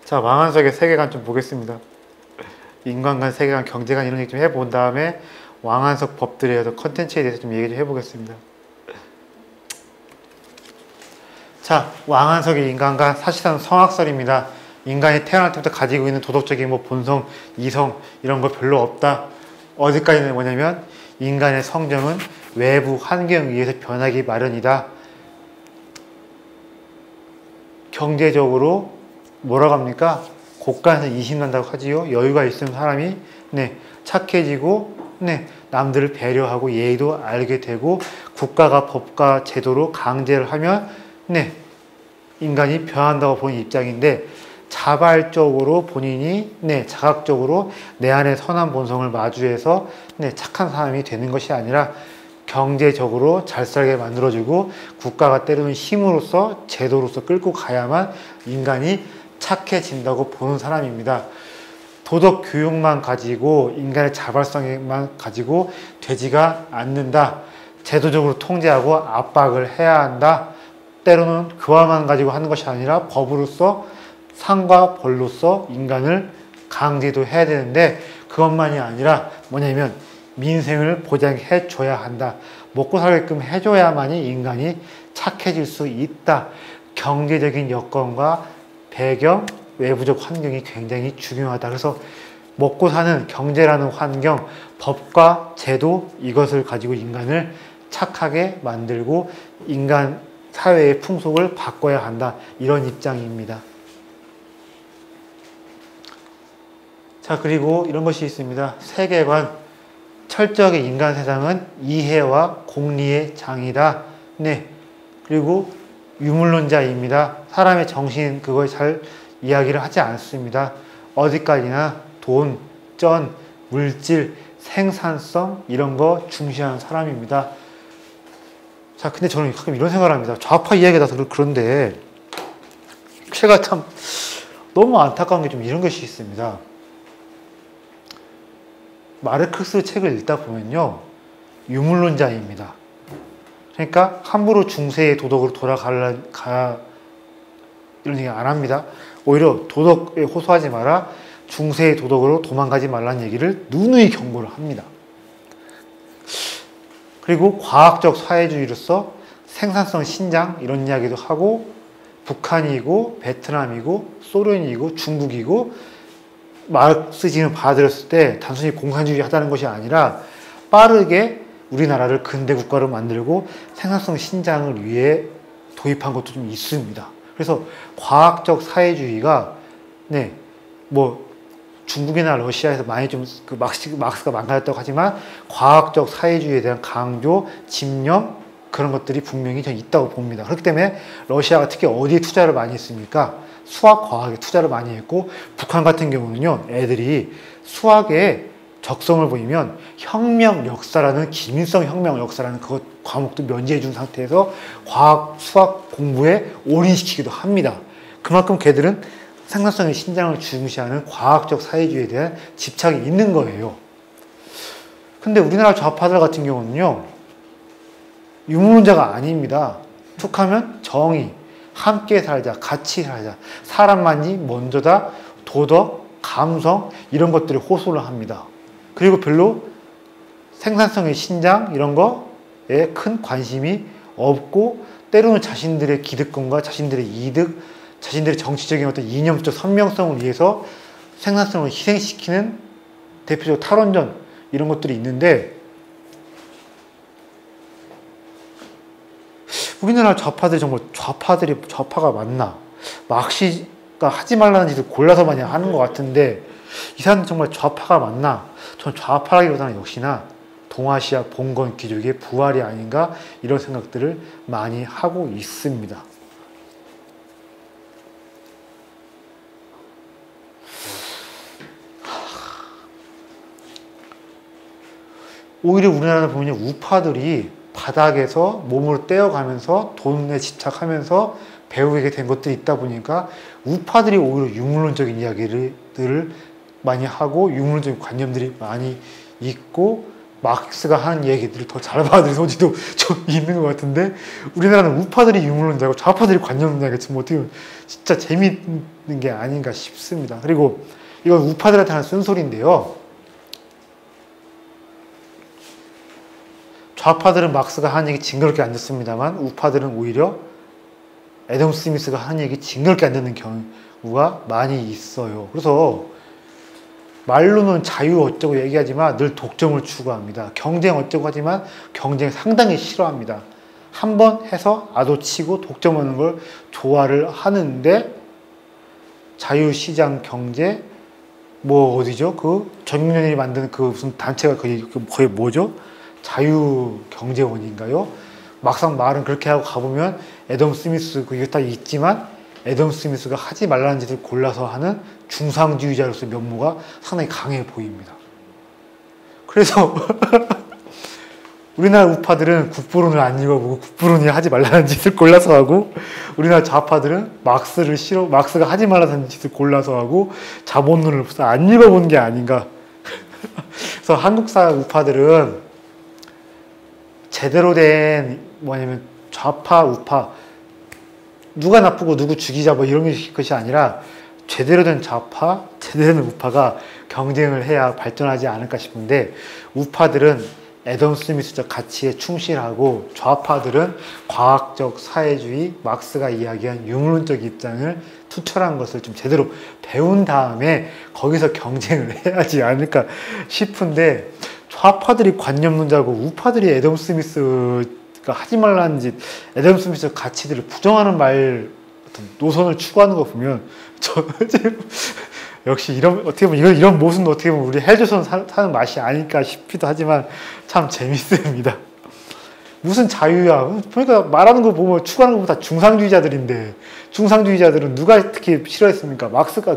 자, 왕한석의 세계관 좀 보겠습니다. 인간관, 세계관, 경제관 이런 얘기 좀 해본 다음에 왕한석 법들에 대해서 컨텐츠에 대해서 좀 얘기 좀 해보겠습니다. 자, 왕한석의 인간관, 사실상 성악설입니다. 인간이 태어날 때부터 가지고 있는 도덕적인 뭐 본성, 이성 이런 거 별로 없다. 어디까지는 뭐냐면 인간의 성정은 외부 환경에 의해서 변하기 마련이다. 경제적으로 뭐라고 합니까? 고가에서 이신난다고 하지요. 여유가 있으면 사람이 착해지고 남들을 배려하고 예의도 알게 되고 국가가 법과 제도로 강제를 하면 인간이 변한다고 보는 입장인데, 자발적으로 본인이 자각적으로 내 안의 선한 본성을 마주해서 착한 사람이 되는 것이 아니라 경제적으로 잘 살게 만들어주고 국가가 때로는 힘으로써 제도로서 끌고 가야만 인간이 착해진다고 보는 사람입니다. 도덕 교육만 가지고 인간의 자발성만 가지고 되지가 않는다. 제도적으로 통제하고 압박을 해야 한다. 때로는 교화만 가지고 하는 것이 아니라 법으로서 상과 벌로서 인간을 강제도 해야 되는데, 그것만이 아니라 뭐냐면 민생을 보장해 줘야 한다. 먹고 살게끔 해줘야만이 인간이 착해질 수 있다. 경제적인 여건과 배경, 외부적 환경이 굉장히 중요하다. 그래서 먹고 사는 경제라는 환경, 법과 제도, 이것을 가지고 인간을 착하게 만들고 인간 사회의 풍속을 바꿔야 한다. 이런 입장입니다. 자, 그리고 이런 것이 있습니다. 세계관. 철저하게 인간 세상은 이해와 공리의 장이다. 그리고 유물론자입니다. 사람의 정신, 그걸 잘 이야기를 하지 않습니다. 어디까지나 돈, 쩐, 물질, 생산성 이런 거 중시하는 사람입니다. 자, 근데 저는 가끔 이런 생각을 합니다. 좌파 이야기가 다 그런데 제가 참 너무 안타까운 게 좀 이런 것이 있습니다. 마르크스 책을 읽다 보면요, 유물론자입니다. 그러니까 함부로 중세의 도덕으로 이런 얘기 안 합니다. 오히려 도덕에 호소하지 마라, 중세의 도덕으로 도망가지 말라는 얘기를 누누이 경고를 합니다. 그리고 과학적 사회주의로서 생산성 신장 이런 이야기도 하고, 북한이고 베트남이고 소련이고 중국이고 마르크시즘을 받아들였을 때 단순히 공산주의 하다는 것이 아니라 빠르게 우리나라를 근대 국가로 만들고 생산성 신장을 위해 도입한 것도 좀 있습니다. 그래서 과학적 사회주의가 뭐 중국이나 러시아에서 많이 좀 그 막스가 망가졌다고 하지만 과학적 사회주의에 대한 강조, 집념 그런 것들이 분명히 전 있다고 봅니다. 그렇기 때문에 러시아가 특히 어디에 투자를 많이 했습니까? 수학, 과학에 투자를 많이 했고, 북한 같은 경우는요, 애들이 수학에 적성을 보이면 혁명 역사라는, 김일성 혁명 역사라는 그 과목도 면제해 준 상태에서 과학, 수학 공부에 올인시키기도 합니다. 그만큼 걔들은 생산성의 신장을 중시하는 과학적 사회주의에 대한 집착이 있는 거예요. 근데 우리나라 좌파들 같은 경우는요, 유물론자가 아닙니다. 툭하면 정의, 함께 살자, 같이 살자, 사람만이 먼저다, 도덕, 감성 이런 것들을 호소를 합니다. 그리고 별로 생산성의 신장 이런 거에 큰 관심이 없고, 때로는 자신들의 기득권과 자신들의 이득, 자신들의 정치적인 어떤 이념적 선명성을 위해서 생산성을 희생시키는 대표적으로 탈원전 이런 것들이 있는데, 우리나라 좌파들이 정말 좌파가 맞나? 막시가 하지 말라는 짓을 골라서 마냥 하는 것 같은데, 이 사람은 정말 좌파가 맞나? 전 좌파라기보다는 역시나 동아시아 봉건 귀족의 부활이 아닌가, 이런 생각들을 많이 하고 있습니다. 오히려 우리나라는 보면 우파들이 바닥에서 몸으로 떼어가면서 돈에 집착하면서 배우게 된 것들이 있다 보니까 우파들이 오히려 유물론적인 이야기들을 많이 하고 유물론적인 관념들이 많이 있고 막스가 하는 얘기들을 더 잘 받아들일 소지도 좀 있는 것 같은데, 우리나라는 우파들이 유물론자고 좌파들이 관념론자가 지금 어떻게 보면 진짜 재미있는 게 아닌가 싶습니다. 그리고 이건 우파들한테 하는 쓴소리인데요. 좌파들은 막스가 하는 얘기 징그럽게 안 듣습니다만, 우파들은 오히려 애덤 스미스가 하는 얘기 징그럽게 안 듣는 경우가 많이 있어요. 그래서 말로는 자유 어쩌고 얘기하지만 늘 독점을 추구합니다. 경쟁 어쩌고 하지만 경쟁 상당히 싫어합니다. 한번 해서 아도치고 독점하는 걸 좋아를 하는데, 자유시장 경제 뭐 어디죠? 그 전민연이 만든 그 무슨 단체가 거의 뭐죠? 자유경제원인가요? 막상 말은 그렇게 하고 가보면 애덤 스미스 그게 다 있지만, 애덤 스미스가 하지 말라는 짓을 골라서 하는 중상주의자로서의 면모가 상당히 강해 보입니다. 그래서 우리나라 우파들은 국부론을 안 읽어보고 국부론이 하지 말라는 짓을 골라서 하고, 우리나라 좌파들은 막스가 하지 말라는 짓을 골라서 하고, 자본론을 안 읽어본 게 아닌가. 그래서 한국사 우파들은 제대로 된 뭐냐면 좌파 우파 누가 나쁘고 누구 죽이자 뭐 이런 것이 아니라, 제대로 된 좌파, 제대로 된 우파가 경쟁을 해야 발전하지 않을까 싶은데, 우파들은 애덤 스미스적 가치에 충실하고 좌파들은 과학적 사회주의, 막스가 이야기한 유물론적 입장을 투철한 것을 좀 제대로 배운 다음에 거기서 경쟁을 해야지 않을까 싶은데, 좌파들이 관념론자고 우파들이 애덤 스미스가 하지 말라는 짓, 애덤 스미스 가치들을 부정하는 말 노선을 추구하는 거 보면 역시 어떻게 보면 이런 모습은 어떻게 보면 우리 헬조선 사는 맛이 아닐까 싶기도 하지만 참 재밌습니다. 무슨 자유야? 그러니까 말하는 거 보면 추구하는 거 보면 다 중상주의자들인데, 중상주의자들은 누가 특히 싫어했습니까? 막스가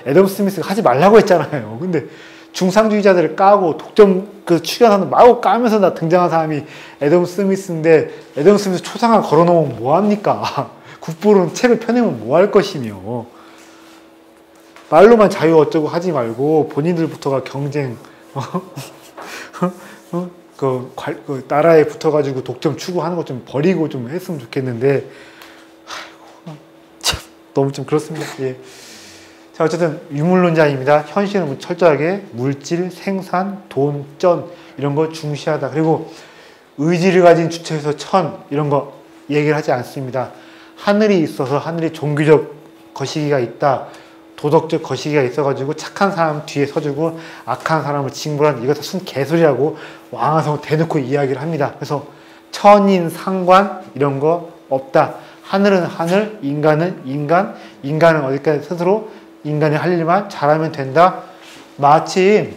애덤 스미스가 하지 말라고 했잖아요. 근데 중상주의자들을 까고 독점 추견하는 마구 까면서 다 등장한 사람이 애덤 스미스인데, 애덤 스미스 초상화 걸어놓으면 뭐합니까? 국부론 책을 펴내면 뭐 할 것이며, 말로만 자유 어쩌고 하지 말고 본인들부터가 경쟁 나라에 붙어가지고 독점 추구하는 것 좀 버리고 좀 했으면 좋겠는데, 참 너무 좀 그렇습니다. 예. 자, 어쨌든 유물론자입니다. 현실은 철저하게 물질, 생산, 돈, 쩐 이런 거 중시하다. 그리고 의지를 가진 주체에서 천 이런 거 얘기를 하지 않습니다. 하늘이 있어서 하늘이 종교적 거시기가 있다, 도덕적 거시기가 있어가지고 착한 사람 뒤에 서주고 악한 사람을 징벌한, 이거 다 순 개소리라고 왕화성 대놓고 이야기를 합니다. 그래서 천인, 상관 이런 거 없다. 하늘은 하늘, 인간은 인간, 인간은 어디까지 스스로 인간이 할 일만 잘하면 된다. 마침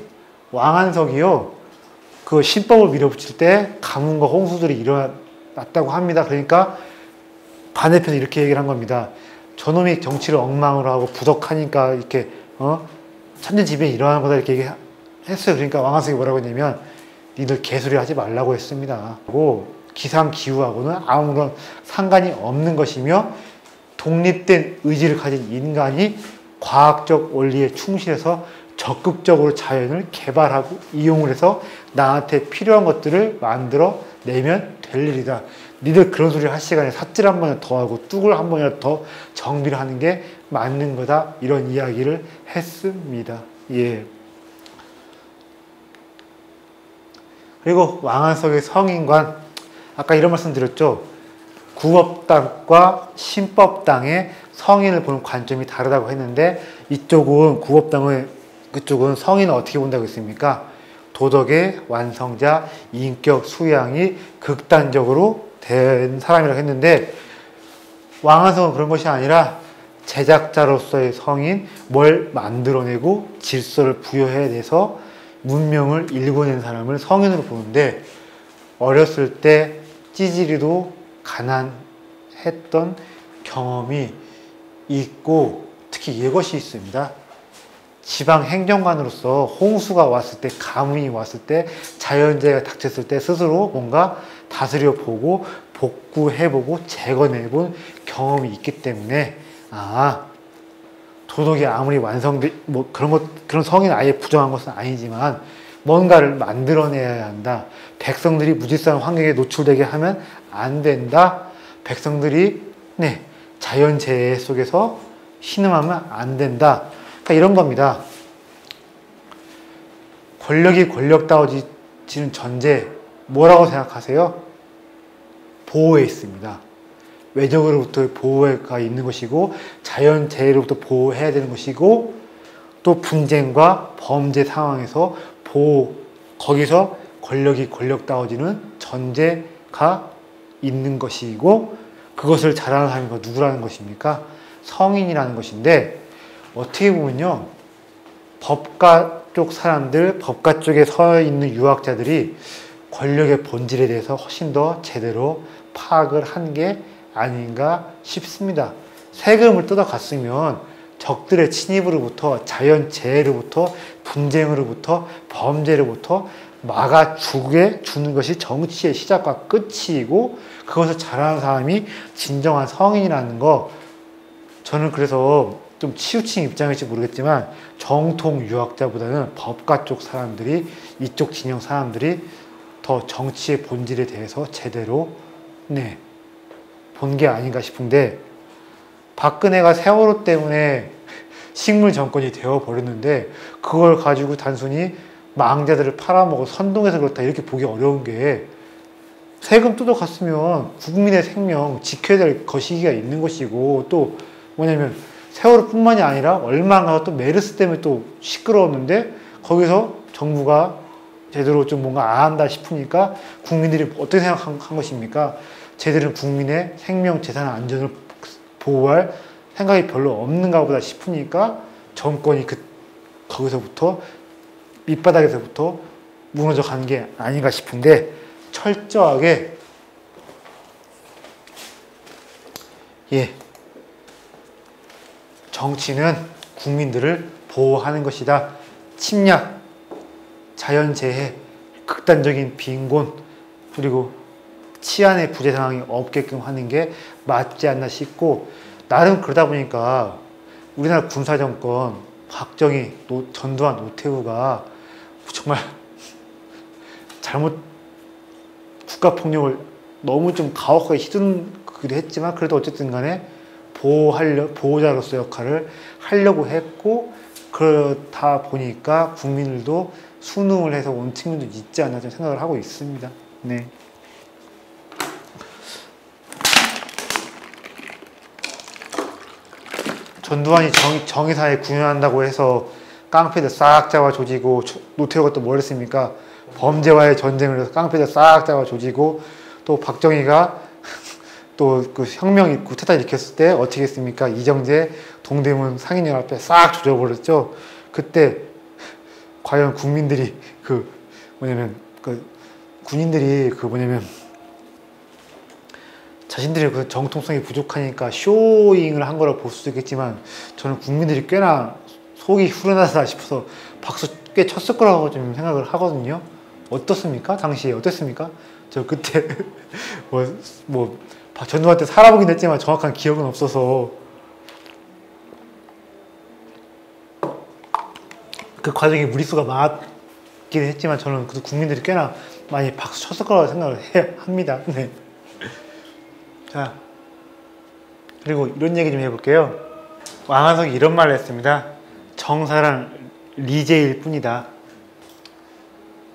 왕한석이요, 그 신법을 밀어붙일 때 가뭄과 홍수들이 일어났다고 합니다. 그러니까 반대편에 이렇게 얘기를 한 겁니다. 저놈이 정치를 엉망으로 하고 부덕하니까 이렇게 천재지변이 일어나는 거다, 이렇게 얘기했어요. 그러니까 왕한석이 뭐라고 했냐면, 니들 개소리 하지 말라고 했습니다. 기상기후하고는 아무런 상관이 없는 것이며, 독립된 의지를 가진 인간이 과학적 원리에 충실해서 적극적으로 자연을 개발하고 이용을 해서 나한테 필요한 것들을 만들어 내면 될 일이다. 니들 그런 소리 할 시간에 삽질 한 번이라도 더 하고 뚝을 한 번이라도 더 정비를 하는 게 맞는 거다. 이런 이야기를 했습니다. 예. 그리고 왕한석의 성인관, 아까 이런 말씀 드렸죠. 구법당과 신법당의 성인을 보는 관점이 다르다고 했는데, 이쪽은 그쪽은 성인을 어떻게 본다고 했습니까? 도덕의 완성자, 인격 수양이 극단적으로 된 사람이라고 했는데, 왕한석은 그런 것이 아니라 제작자로서의 성인, 뭘 만들어내고 질서를 부여해내서 문명을 일궈낸 사람을 성인으로 보는데, 어렸을 때 찌질이도 가난했던 경험이 있고, 특히 이것이 있습니다. 지방 행정관으로서 홍수가 왔을 때, 가뭄이 왔을 때, 자연재해가 닥쳤을 때 스스로 뭔가 다스려 보고 복구해보고 재건해본 경험이 있기 때문에, 도덕이 아무리 그런 성인 아예 부정한 것은 아니지만 뭔가를 만들어내야 한다. 백성들이 무질서한 환경에 노출되게 하면 안 된다. 백성들이 자연재해 속에서 신음하면 안 된다. 그러니까 이런 겁니다. 권력이 권력다워지는 전제 뭐라고 생각하세요? 보호에 있습니다. 외적으로부터 보호가 있는 것이고 자연재해로부터 보호해야 되는 것이고 또 분쟁과 범죄 상황에서 거기서 권력이 권력다워지는 전제가 있는 것이고 그것을 잘하는 사람이 누구라는 것입니까? 성인이라는 것인데 어떻게 보면요. 법가 쪽 사람들, 법가 쪽에 서 있는 유학자들이 권력의 본질에 대해서 훨씬 더 제대로 파악을 한 게 아닌가 싶습니다. 세금을 뜯어갔으면 적들의 침입으로부터 자연재해로부터 분쟁으로부터 범죄로부터 막아주는 것이 정치의 시작과 끝이고 그것을 잘하는 사람이 진정한 성인이라는 거 저는 그래서 좀 치우친 입장일지 모르겠지만 정통 유학자보다는 법가 쪽 사람들이 이쪽 진영 사람들이 더 정치의 본질에 대해서 제대로 본 게 아닌가 싶은데 박근혜가 세월호 때문에 식물 정권이 되어버렸는데 그걸 가지고 단순히 망자들을 팔아먹어 선동해서 그렇다 이렇게 보기 어려운 게 세금 뜯어갔으면 국민의 생명 지켜야 될 것이기가 있는 것이고 또 뭐냐면 세월호뿐만이 아니라 얼마 안 가서 또 메르스 때문에 또 시끄러웠는데 거기서 정부가 제대로 좀 뭔가 안 한다 싶으니까 국민들이 어떻게 생각한 것입니까? 쟤들은 국민의 생명, 재산, 안전을 보호할 생각이 별로 없는가 보다 싶으니까 정권이 거기서부터 밑바닥에서부터 무너져 간 게 아닌가 싶은데 철저하게 정치는 국민들을 보호하는 것이다. 침략, 자연재해, 극단적인 빈곤 그리고 치안의 부재 상황이 없게끔 하는 게 맞지 않나 싶고 나름 그러다 보니까 우리나라 군사정권 박정희, 전두환, 노태우가 정말 국가폭력을 너무 좀 가혹하게 휘두르기도 했지만 그래도 어쨌든 간에 보호자로서 역할을 하려고 했고 그렇다 보니까 국민들도 순응을 해서 온 측면도 있지 않나 좀 생각을 하고 있습니다. 네. 전두환이 정의사에 구현한다고 해서 깡패들 싹 잡아 조지고 노태우가 또 뭘 했습니까? 범죄와의 전쟁을 해서 깡패들 싹 잡아 조지고 또 박정희가 또 그 혁명 쿠데타 일으켰을 때 어떻게 했습니까? 이정재 동대문 상인연합회 싹 조져버렸죠. 그때 과연 국민들이 군인들이 자신들의 그 정통성이 부족하니까 쇼잉을 한 거라고 볼 수도 있겠지만 저는 국민들이 꽤나 속이 후련하다 싶어서 박수 꽤 쳤을 거라고 좀 생각을 하거든요. 어떻습니까? 당시에 어땠습니까? 저 그때 전두환 때 살아보긴 했지만 정확한 기억은 없어서 그 과정에 무리수가 많았긴 했지만 저는 그래도 국민들이 꽤나 많이 박수 쳤을 거라고 생각을 합니다. 네. 자, 그리고 이런 얘기 좀 해볼게요. 왕한석이 이런 말을 했습니다. 정사란 리제일 뿐이다.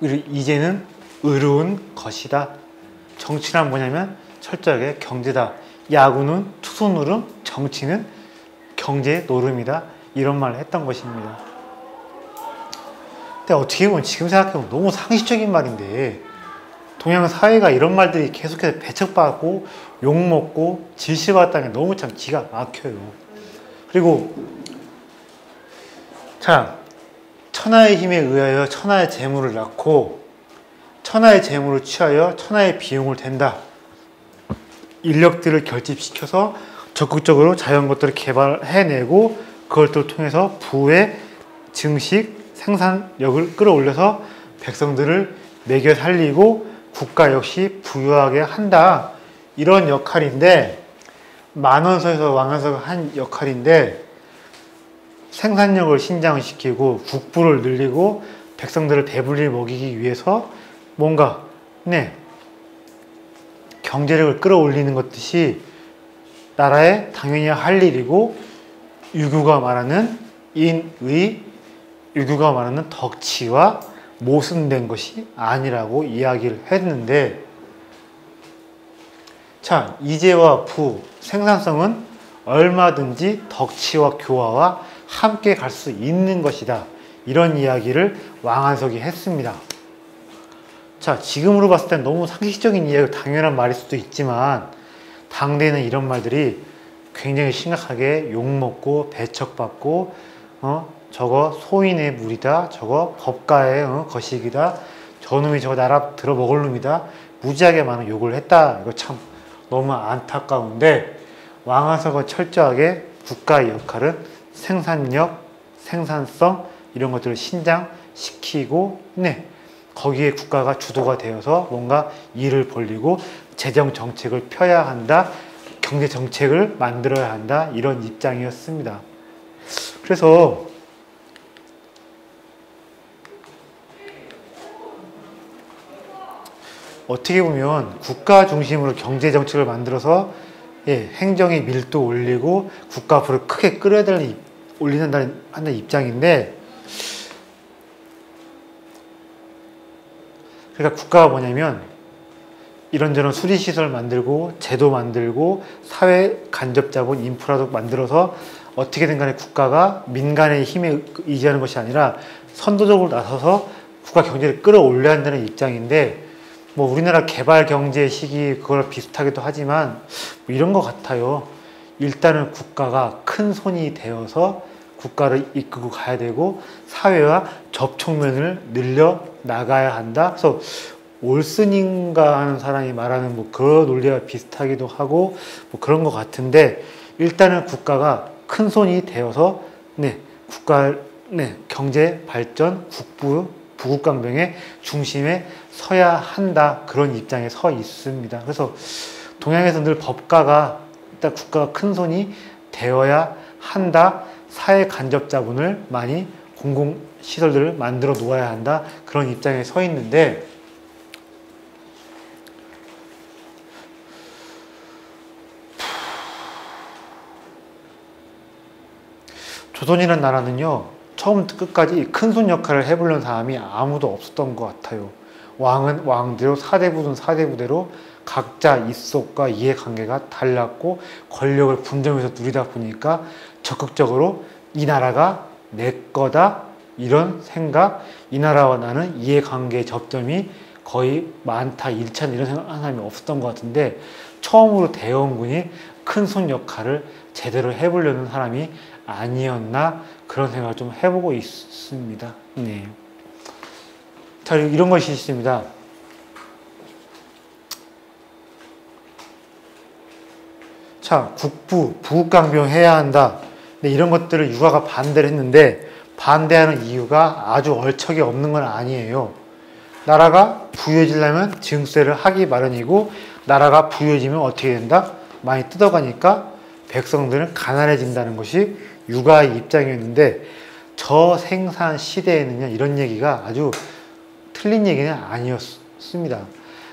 이제는 의로운 것이다. 정치란 뭐냐면 철저하게 경제다. 야구는 투수 노름, 정치는 경제 노름이다. 이런 말을 했던 것입니다. 근데 어떻게 보면 지금 생각해보면 너무 상식적인 말인데 동양 사회가 이런 말들이 계속해서 배척받고 욕먹고 질시받았다는 게 너무 참 기가 막혀요. 그리고 자, 천하의 힘에 의하여 천하의 재물을 낳고 천하의 재물을 취하여 천하의 비용을 댄다. 인력들을 결집시켜서 적극적으로 자연 것들을 개발해내고 그것들을 통해서 부의 증식, 생산력을 끌어올려서 백성들을 먹여 살리고 국가 역시 부유하게 한다. 이런 역할인데 만원서에서 왕한서가 한 역할인데 생산력을 신장시키고 국부를 늘리고 백성들을 배불리 먹이기 위해서 뭔가 경제력을 끌어올리는 것이 나라의 당연히 할 일이고 유교가 말하는 인의, 유교가 말하는 덕치와 모순된 것이 아니라고 이야기를 했는데, 자, 이재와 부, 생산성은 얼마든지 덕치와 교화와 함께 갈 수 있는 것이다. 이런 이야기를 왕한석이 했습니다. 자, 지금으로 봤을 땐 너무 상식적인 이야기고 당연한 말일 수도 있지만 당대에는 이런 말들이 굉장히 심각하게 욕먹고 배척받고 저거 소인의 물이다, 저거 법가의 거식이다, 저놈이 저거 나라 들어먹을 놈이다, 무지하게 많은 욕을 했다. 이거 참 너무 안타까운데, 왕한석은 철저하게 국가의 역할은 생산력, 생산성 이런 것들을 신장시키고 거기에 국가가 주도가 되어서 뭔가 일을 벌리고 재정 정책을 펴야 한다, 경제 정책을 만들어야 한다, 이런 입장이었습니다. 그래서 어떻게 보면 국가 중심으로 경제 정책을 만들어서 행정의 밀도 올리고 국가 부를 크게 올린다는 입장인데, 그러니까 국가가 뭐냐면 이런저런 수리시설 만들고 제도 만들고 사회 간접자본 인프라도 만들어서 어떻게든 간에 국가가 민간의 힘에 의지하는 것이 아니라 선도적으로 나서서 국가 경제를 끌어올려야 한다는 입장인데, 뭐 우리나라 개발 경제 시기 그거랑 비슷하기도 하지만 뭐 이런 것 같아요. 일단은 국가가 큰 손이 되어서 국가를 이끌고 가야 되고 사회와 접촉면을 늘려 나가야 한다. 그래서 올슨인가 하는 사람이 말하는 뭐 그런 논리와 비슷하기도 하고 뭐 그런 것 같은데, 일단은 국가가 큰 손이 되어서 경제 발전, 부국강병의 중심에 서야 한다, 그런 입장에 서 있습니다. 그래서 동양에서 늘 법가가 일단 국가가 큰 손이 되어야 한다, 사회 간접 자본을 많이 공공시설들을 만들어 놓아야 한다, 그런 입장에 서 있는데, 조선이라는 나라는요, 처음부터 끝까지 큰손 역할을 해보려는 사람이 아무도 없었던 것 같아요. 왕은 왕대로, 사대부는 사대부대로 각자 입속과 이해관계가 달랐고 권력을 분점해서 누리다 보니까 적극적으로 이 나라가 내 거다, 이런 생각, 이 나라와 나는 이해관계의 접점이 거의 많다, 일치한다, 이런 생각하는 사람이 없었던 것 같은데, 처음으로 대원군이 큰손 역할을 제대로 해보려는 사람이 아니었나, 그런 생각을 좀 해보고 있습니다. 자, 이런 것이 있습니다. 자, 부국강병 해야 한다. 이런 것들을 육아가 반대를 했는데, 반대하는 이유가 아주 얼척이 없는 건 아니에요. 나라가 부유해지려면 증세를 하기 마련이고, 나라가 부유해지면 어떻게 된다? 많이 뜯어가니까 백성들은 가난해진다는 것이 육아의 입장이었는데, 저생산 시대에는요, 이런 얘기가 아주 틀린 얘기는 아니었습니다.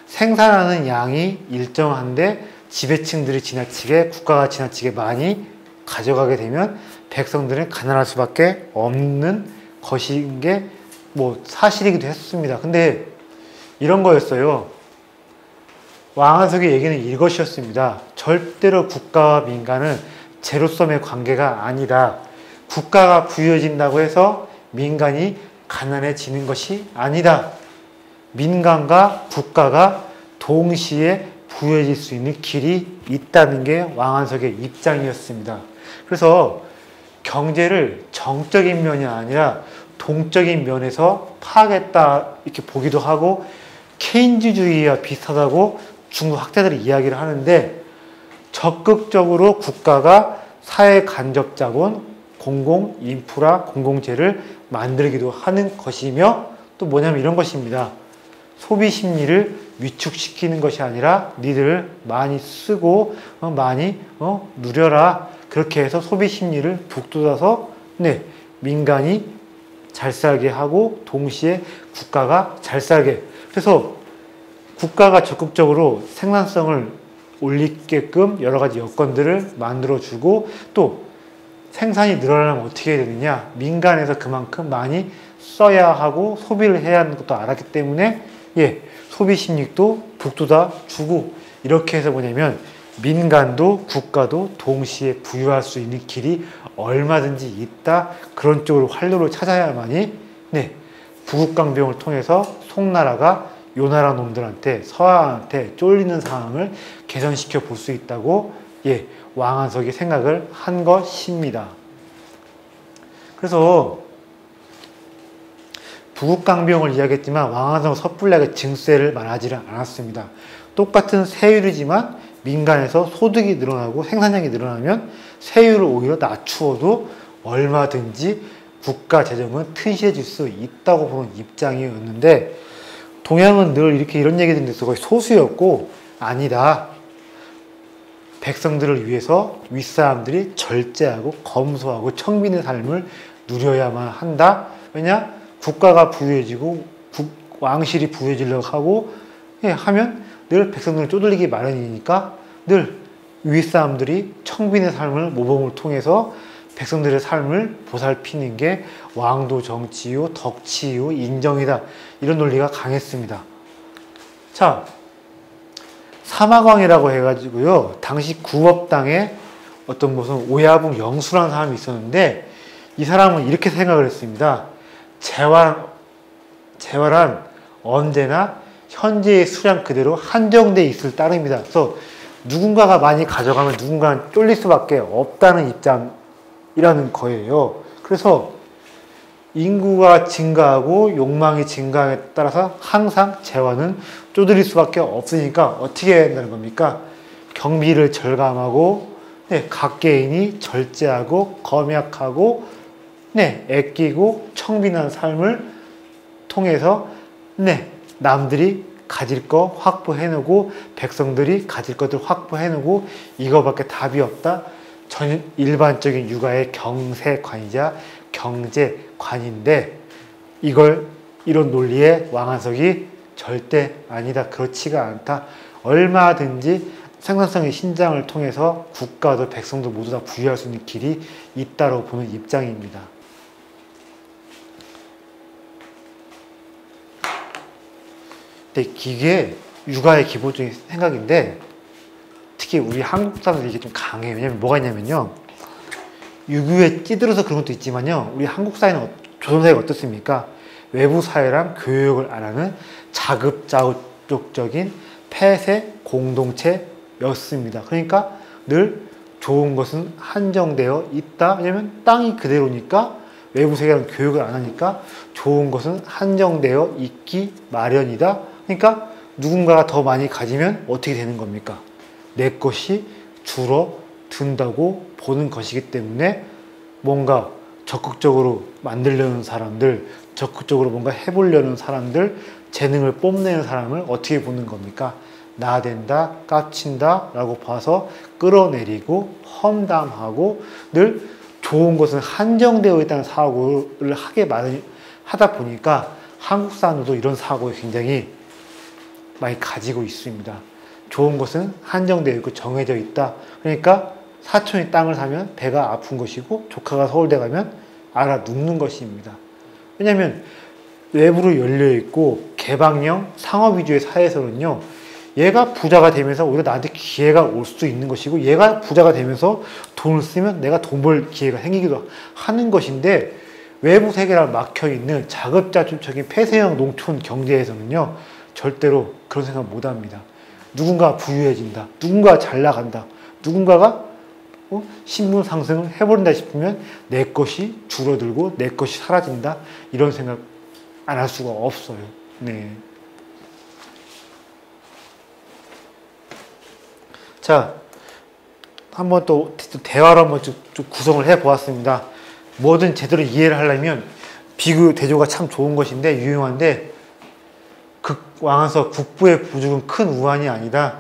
생산하는 양이 일정한데 지배층들이 지나치게, 국가가 지나치게 많이 가져가게 되면 백성들은 가난할 수밖에 없는 것인 게 뭐 사실이기도 했습니다. 근데 이런 거였어요. 왕한석의 얘기는 이것이었습니다. 절대로 국가와 민간은 제로섬의 관계가 아니다. 국가가 부유해진다고 해서 민간이 가난해지는 것이 아니다. 민간과 국가가 동시에 부유해질 수 있는 길이 있다는 게 왕한석의 입장이었습니다. 그래서 경제를 정적인 면이 아니라 동적인 면에서 파악했다, 이렇게 보기도 하고, 케인즈주의와 비슷하다고 중국 학자들이 이야기를 하는데, 적극적으로 국가가 사회 간접 자본, 공공 인프라, 공공재를 만들기도 하는 것이며, 또 뭐냐면 이런 것입니다. 소비 심리를 위축시키는 것이 아니라 니들 많이 쓰고 많이 누려라, 그렇게 해서 소비 심리를 북돋아서 민간이 잘 살게 하고 동시에 국가가 잘 살게. 그래서 국가가 적극적으로 생산성을 올리게끔 여러 가지 여건들을 만들어주고 또 생산이 늘어나면 어떻게 해야 되느냐. 민간에서 그만큼 많이 써야 하고 소비를 해야 하는 것도 알았기 때문에 소비 심리도 북돋아 주고 이렇게 해서 뭐냐면 민간도 국가도 동시에 부유할 수 있는 길이 얼마든지 있다. 그런 쪽으로 활로를 찾아야만이 부국강병을 통해서 송나라가 요나라 놈들한테 서한테 쫄리는 상황을 개선시켜 볼 수 있다고 왕한석이 생각을 한 것입니다. 그래서 부국강병을 이야기했지만 왕한석은 섣불리하게 증세를 말하지는 않았습니다. 똑같은 세율이지만 민간에서 소득이 늘어나고 생산량이 늘어나면 세율을 오히려 낮추어도 얼마든지 국가 재정은 튼실해질 수 있다고 보는 입장이었는데 동양은 늘 이렇게 이런 얘기 듣는 데서 거의 소수였고 아니다. 백성들을 위해서 윗사람들이 절제하고 검소하고 청빈의 삶을 누려야만 한다. 왜냐? 국가가 부유해지고 왕실이 부유해지려고 하고 하면 늘 백성들을 쪼들리기 마련이니까 늘 윗사람들이 청빈의 삶을 모범을 통해서 백성들의 삶을 보살피는 게 왕도 정치요, 덕치요, 인정이다. 이런 논리가 강했습니다. 자, 사마광이라고 해가지고요. 당시 구업당에 어떤 무슨 오야붕 영수라는 사람이 있었는데 이 사람은 이렇게 생각을 했습니다. 재활은 언제나 현재의 수량 그대로 한정돼 있을 따름이다. 그래서 누군가가 많이 가져가면 누군가는 쫄릴 수밖에 없다는 입장이라는 거예요. 그래서 인구가 증가하고 욕망이 증가함에 따라서 항상 재화는 쪼들릴 수밖에 없으니까 어떻게 해야 된다는 겁니까? 경비를 절감하고 각 개인이 절제하고 검약하고 아끼고 청빈한 삶을 통해서 남들이 가질 거 확보해놓고 백성들이 가질 것들 확보해놓고 이거밖에 답이 없다. 전 일반적인 육아의 경세관이자 경제관인데 이런 논리에 왕한석이 절대 아니다. 그렇지가 않다. 얼마든지 생산성의 신장을 통해서 국가도 백성도 모두 다 부유할 수 있는 길이 있다고 보는 입장입니다. 이게 육아의 기본적인 생각인데 특히 우리 한국 사람들이 이게 좀 강해요. 왜냐면 뭐가 있냐면요. 유교에 찌들어서 그런 것도 있지만요. 우리 한국 사회는 조선사회가 어떻습니까? 외부 사회랑 교육을 안 하는 자급자족적인 폐쇄 공동체였습니다. 그러니까 늘 좋은 것은 한정되어 있다. 왜냐면 땅이 그대로니까 외부 세계랑 교육을 안 하니까 좋은 것은 한정되어 있기 마련이다. 그러니까 누군가가 더 많이 가지면 어떻게 되는 겁니까? 내 것이 줄어든다고 보는 것이기 때문에 뭔가 적극적으로 만들려는 사람들, 적극적으로 뭔가 해보려는 사람들, 재능을 뽐내는 사람을 어떻게 보는 겁니까? 나댄다, 까친다 라고 봐서 끌어내리고 험담하고 늘 좋은 것은 한정되어 있다는 사고를 하다 보니까 한국 사람들도 이런 사고에 굉장히 많이 가지고 있습니다. 좋은 것은 한정되어 있고 정해져 있다. 그러니까 사촌이 땅을 사면 배가 아픈 것이고 조카가 서울대 가면 알아 눕는 것입니다. 왜냐하면 외부로 열려있고 개방형 상업 위주의 사회에서는요. 얘가 부자가 되면서 오히려 나한테 기회가 올 수도 있는 것이고 얘가 부자가 되면서 돈을 쓰면 내가 돈 벌 기회가 생기기도 하는 것인데 외부 세계랑 막혀있는 자급자족적인 폐쇄형 농촌 경제에서는요. 절대로 그런 생각 못합니다. 누군가 부유해진다. 누군가 잘 나간다. 누군가가 신분 상승을 해버린다 싶으면 내 것이 줄어들고 내 것이 사라진다. 이런 생각 안 할 수가 없어요. 네. 자, 한번 또 대화로 한번 좀 구성을 해 보았습니다. 뭐든 제대로 이해를 하려면 비교 대조가 참 좋은 것인데 유용한데 왕한석 국부의 부죽은 큰 우환이 아니다.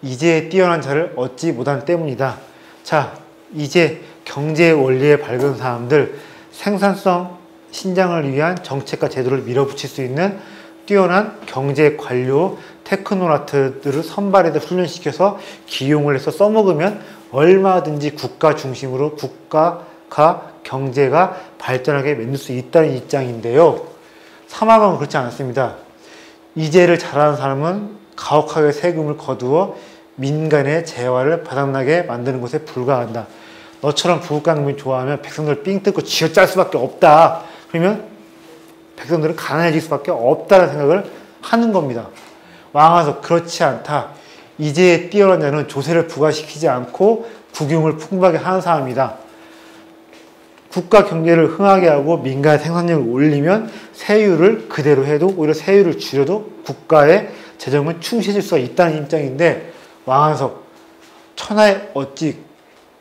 이제 뛰어난 자를 얻지 못한 때문이다. 자, 이제 경제 원리에 밝은 사람들, 생산성 신장을 위한 정책과 제도를 밀어붙일 수 있는 뛰어난 경제 관료 테크노라트들을 선발해서 훈련시켜서 기용을 해서 써먹으면 얼마든지 국가 중심으로 국가가 경제가 발전하게 만들 수 있다는 입장인데요. 사막은 그렇지 않습니다. 이재를 잘하는 사람은 가혹하게 세금을 거두어 민간의 재화를 바닥나게 만드는 것에 불과한다. 너처럼 부국강림을 좋아하면 백성들 삥 뜯고 쥐어짤 수밖에 없다. 그러면 백성들은 가난해질 수밖에 없다는 생각을 하는 겁니다. 왕하서 그렇지 않다. 이제에 뛰어난 자는 조세를 부과시키지 않고 국용을 풍부하게 하는 사람이다. 국가 경제를 흥하게 하고 민간의 생산력을 올리면 세율을 그대로 해도 오히려 세율을 줄여도 국가의 재정은 충실해질 수가 있다는 입장인데 왕한석 천하에 어찌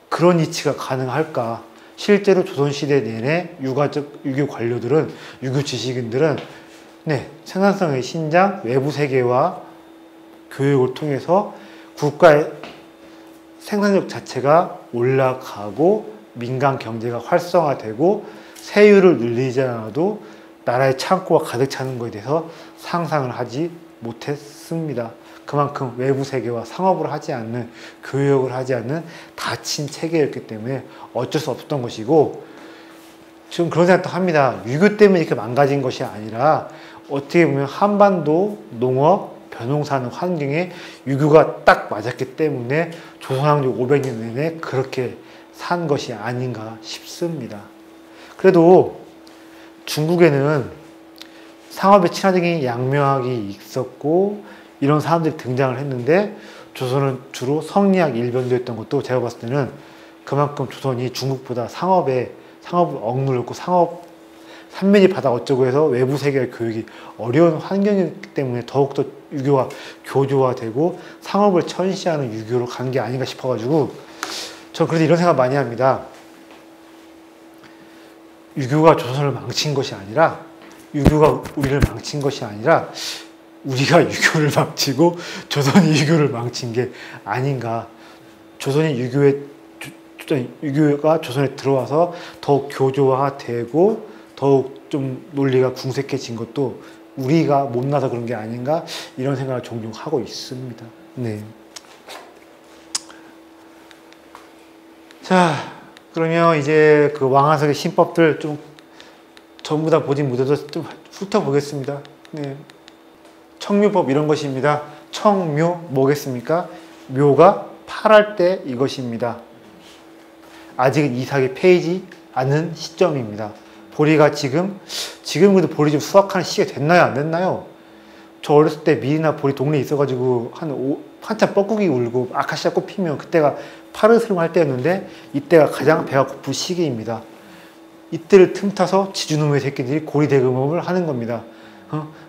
그런 이치가 가능할까? 실제로 조선시대 내내 유교 관료들은 유교 지식인들은 생산성의 신장, 외부 세계와 교육을 통해서 국가의 생산력 자체가 올라가고 민간 경제가 활성화되고 세율을 늘리지 않아도 나라의 창고가 가득 차는 것에 대해서 상상을 하지 못했습니다. 그만큼 외부 세계와 상업을 하지 않는, 교역을 하지 않는 닫힌 체계였기 때문에 어쩔 수 없었던 것이고, 지금 그런 생각도 합니다. 유교 때문에 이렇게 망가진 것이 아니라 어떻게 보면 한반도 농업, 벼농사하는 환경에 유교가 딱 맞았기 때문에 조선왕조 500년 내내 그렇게 산 것이 아닌가 싶습니다. 그래도 중국에는 상업의 친화적인 양묘학이 있었고 이런 사람들이 등장을 했는데 조선은 주로 성리학 일변도였던 것도 제가 봤을 때는 그만큼 조선이 중국보다 상업을 억누르고 상업 삼면이 바닥 어쩌고 해서 외부 세계의 교육이 어려운 환경이기 때문에 더욱더 유교가 교조화되고 상업을 천시하는 유교로 간 게 아닌가 싶어가지고 저 그래서 이런 생각 많이 합니다. 유교가 조선을 망친 것이 아니라 유교가 우리를 망친 것이 아니라 우리가 유교를 망치고 조선이 유교를 망친 게 아닌가. 유교가 조선에 들어와서 더욱 교조화되고 더욱 좀 논리가 궁색해진 것도 우리가 못나서 그런 게 아닌가 이런 생각을 종종 하고 있습니다. 네. 자, 그러면 이제 그 왕한석의 신법들 좀 전부 다 보진 못해도 좀 훑어보겠습니다. 네. 청묘법 이런 것입니다. 청묘 뭐겠습니까? 묘가 팔할 때 이것입니다. 아직은 이삭이 패이지 않은 시점입니다. 보리가 지금 그래도 보리 좀 수확하는 시기가 됐나요? 안 됐나요? 저 어렸을 때 밀이나 보리 동네에 있어가지고 한참 뻐꾸기 울고 아카시아 꽃 피면 그때가 파르스름할 때였는데 이때가 가장 배가 고픈 시기입니다. 이때를 틈타서 지주놈의 새끼들이 고리 대금업을 하는 겁니다.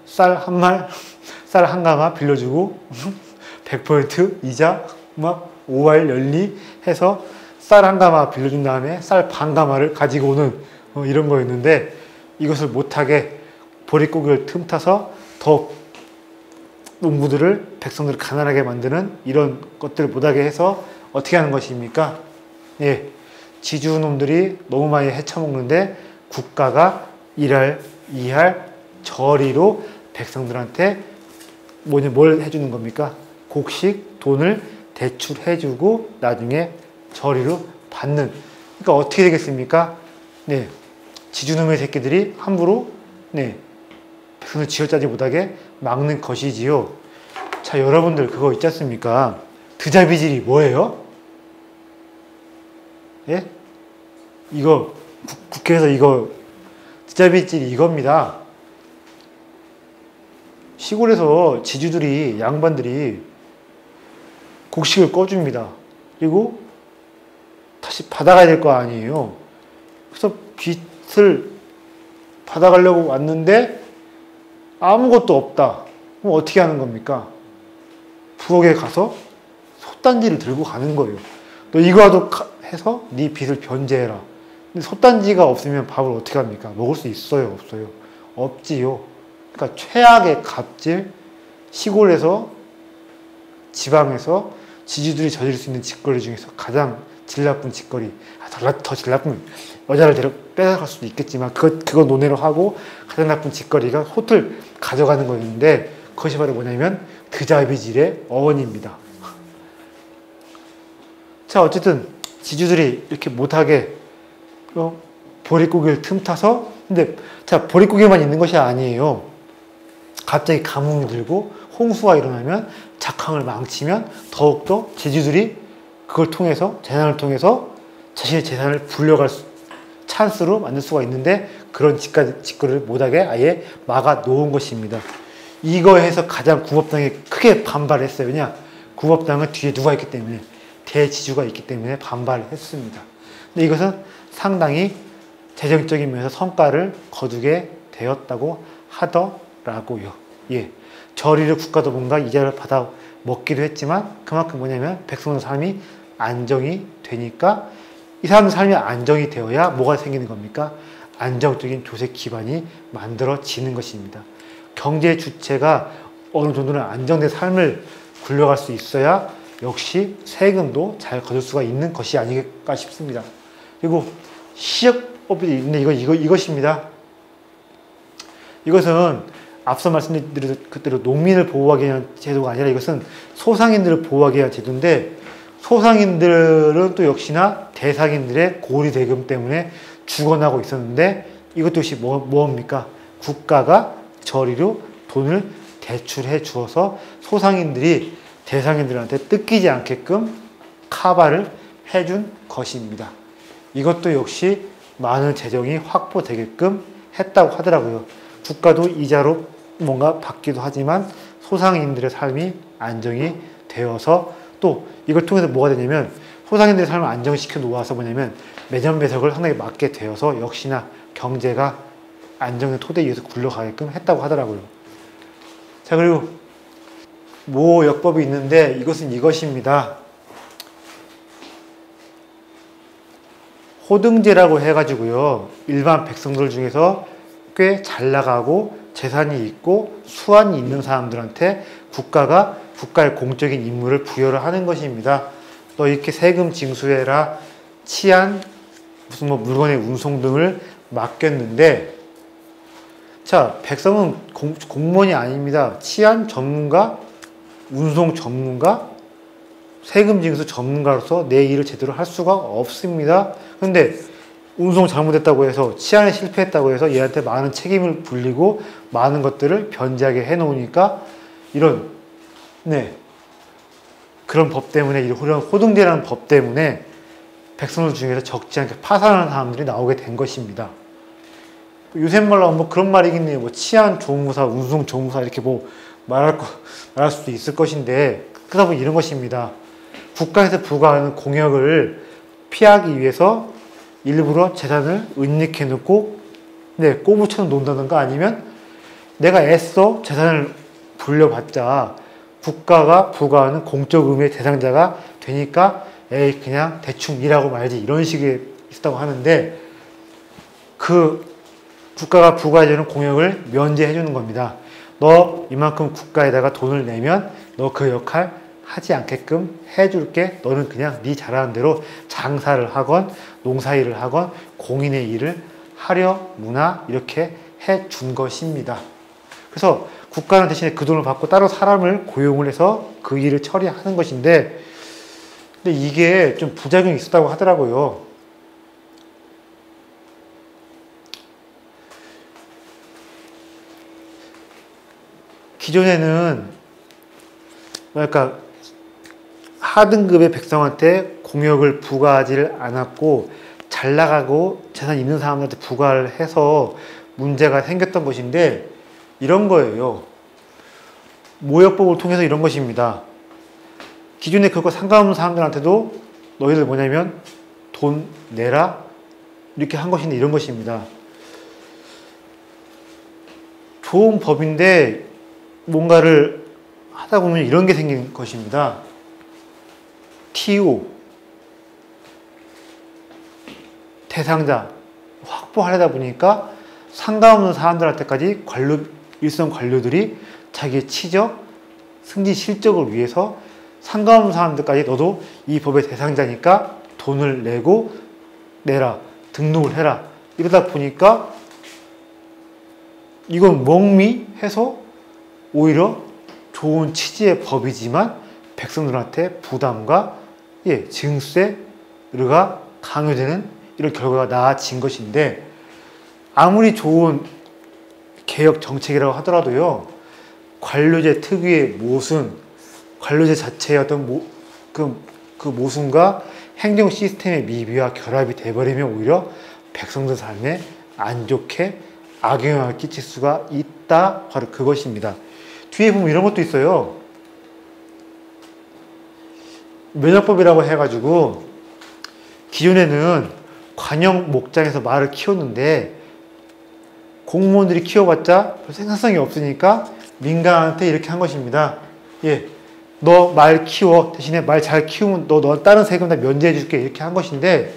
쌀 한 가마 빌려주고 100% 이자 막 5알 연리 해서 쌀 한 가마 빌려준 다음에 쌀 반 가마를 가지고 오는 이런 거였는데 이것을 못하게 보릿고기를 틈타서 더 농부들을 백성들을 가난하게 만드는 이런 것들을 못하게 해서 어떻게 하는 것입니까? 예, 지주놈들이 너무 많이 헤쳐먹는데 국가가 일할 저리로 백성들한테 뭘 해주는 겁니까? 곡식, 돈을 대출해주고 나중에 저리로 받는. 그러니까 어떻게 되겠습니까? 네, 지주놈의 새끼들이 함부로 백성을 쥐어짜지 못하게 막는 것이지요. 자, 여러분들 그거 있지 않습니까? 드자비질이 뭐예요? 예? 이거 국회에서 이거 드자비질이 이겁니다. 시골에서 지주들이 양반들이 곡식을 꺼줍니다. 그리고 다시 받아가야 될 거 아니에요. 그래서 빚을 받아가려고 왔는데 아무것도 없다. 그럼 어떻게 하는 겁니까? 부엌에 가서 솥단지를 들고 가는 거예요. 너 이거라도 해서 네 빚을 변제해라. 근데 솥단지가 없으면 밥을 어떻게 합니까? 먹을 수 있어요? 없어요? 없지요. 그러니까 최악의 갑질, 시골에서 지방에서 지주들이 저지를 수 있는 짓거리 중에서 가장 질 나쁜 짓거리. 더 질 나쁜 여자를 뺏어갈 수도 있겠지만 그거 논외로 하고 가장 나쁜 짓거리가 호텔 가져가는 거였는데 그것이 바로 뭐냐면 드자비질의 어원입니다. 자, 어쨌든 지주들이 이렇게 못하게 보릿고개를 틈타서, 근데 자, 보릿고개만 있는 것이 아니에요. 갑자기 가뭄이 들고 홍수가 일어나면 작황을 망치면 더욱더 지주들이 그걸 통해서, 재난을 통해서 자신의 재산을 불려갈 찬스로 만들 수가 있는데 그런 짓거리를 못하게 아예 막아 놓은 것입니다. 이거에서 가장 구법당이 크게 반발했어요. 왜냐? 구법당은 뒤에 누가 있기 때문에, 대지주가 있기 때문에 반발을 했습니다. 근데 이것은 상당히 재정적인 면에서 성과를 거두게 되었다고 하더라고요. 예. 저리를 국가도 뭔가 이자를 받아 먹기도 했지만 그만큼 뭐냐면 백성의 삶이 안정이 되니까, 이 사람 삶이 안정이 되어야 뭐가 생기는 겁니까? 안정적인 조세 기반이 만들어지는 것입니다. 경제 주체가 어느 정도는 안정된 삶을 굴려갈 수 있어야 역시 세금도 잘 거둘 수가 있는 것이 아닐까 싶습니다. 그리고 시역법이 있는데 이것입니다. 이것은 앞서 말씀드린 그대로 농민을 보호하기 위한 제도가 아니라 이것은 소상인들을 보호하기 위한 제도인데, 소상인들은 또 역시나 대상인들의 고리대금 때문에 죽어나고 있었는데 이것도 역시 뭡니까? 국가가 저리로 돈을 대출해 주어서 소상인들이 대상인들한테 뜯기지 않게끔 카바를 해준 것입니다. 이것도 역시 많은 재정이 확보되게끔 했다고 하더라고요. 국가도 이자로 뭔가 받기도 하지만 소상인들의 삶이 안정이 되어서, 또 이걸 통해서 뭐가 되냐면 소상인들의 삶을 안정시켜 놓아서 뭐냐면 매점 매석을 상당히 막게 되어서 역시나 경제가 안정된 토대에 의해서 굴러가게끔 했다고 하더라고요. 자, 그리고 모역법이 있는데 이것은 이것입니다. 호등제라고 해가지고요, 일반 백성들 중에서 꽤 잘 나가고 재산이 있고 수완이 있는 사람들한테 국가가 국가의 공적인 임무를 부여를 하는 것입니다. 너 이렇게 세금 징수해라, 치안, 무슨 뭐 물건의 운송 등을 맡겼는데, 자, 백성은 공무원이 아닙니다. 치안 전문가, 운송 전문가, 세금 징수 전문가로서 내 일을 제대로 할 수가 없습니다. 근데 운송 잘못했다고 해서, 치안에 실패했다고 해서 얘한테 많은 책임을 불리고 많은 것들을 변제하게 해놓으니까 이런, 그런 법 때문에, 이런 호등제라는 법 때문에 백성들 중에서 적지 않게 파산하는 사람들이 나오게 된 것입니다. 요새 말로 뭐 그런 말이 있겠네요. 뭐 치안 조무사, 운송 조무사 이렇게 뭐 말할 수도 있을 것인데, 그러다 보니 이런 것입니다. 국가에서 부과하는 공역을 피하기 위해서 일부러 재산을 은닉해 놓고 꼬부쳐 놓는다든가, 아니면 내가 애써 재산을 불려봤자 국가가 부과하는 공적 의무의 대상자가 되니까 에이 그냥 대충 일하고 말지, 이런 식의 있었다고 하는데, 그 국가가 부과해주는 공역을 면제해 주는 겁니다. 너 이만큼 국가에다가 돈을 내면 너 그 역할 하지 않게끔 해줄게. 너는 그냥 네 잘하는 대로 장사를 하건 농사일을 하건 공인의 일을 하려무나 이렇게 해준 것입니다. 그래서 국가는 대신에 그 돈을 받고 따로 사람을 고용을 해서 그 일을 처리하는 것인데, 근데 이게 좀 부작용이 있었다고 하더라고요. 기존에는 뭐랄까 하등급의 백성한테 공역을 부과하지를 않았고 잘 나가고 재산 있는 사람한테 부과를 해서 문제가 생겼던 것인데, 이런 거예요. 모역법을 통해서 이런 것입니다. 기존에 그거 상관없는 사람들한테도 너희들 뭐냐면 돈 내라 이렇게 한 것인데, 이런 것입니다. 좋은 법인데 뭔가를 하다 보면 이런 게 생긴 것입니다. TO 대상자 확보하려다 보니까 상관없는 사람들한테까지 일선 관료들이 자기의 치적, 승진 실적을 위해서 상관없는 사람들까지 너도 이 법의 대상자니까 돈을 내라, 등록을 해라. 이러다 보니까 이건 멍미해서 오히려 좋은 취지의 법이지만 백성들한테 부담과 증세가 강요되는 이런 결과가 나아진 것인데, 아무리 좋은 개혁 정책이라고 하더라도요, 관료제 특유의 모순, 관료제 자체의 어떤 그 모순과 행정 시스템의 미비와 결합이 돼버리면 오히려 백성들 삶에 안 좋게 악영향을 끼칠 수가 있다. 바로 그것입니다. 뒤에 보면 이런 것도 있어요. 면역법이라고 해가지고 기존에는 관영 목장에서 말을 키웠는데 공무원들이 키워봤자 생산성이 없으니까 민간한테 이렇게 한 것입니다. 너 말 키워. 대신에 말 잘 키우면 너 다른 세금 다 면제해 줄게. 이렇게 한 것인데,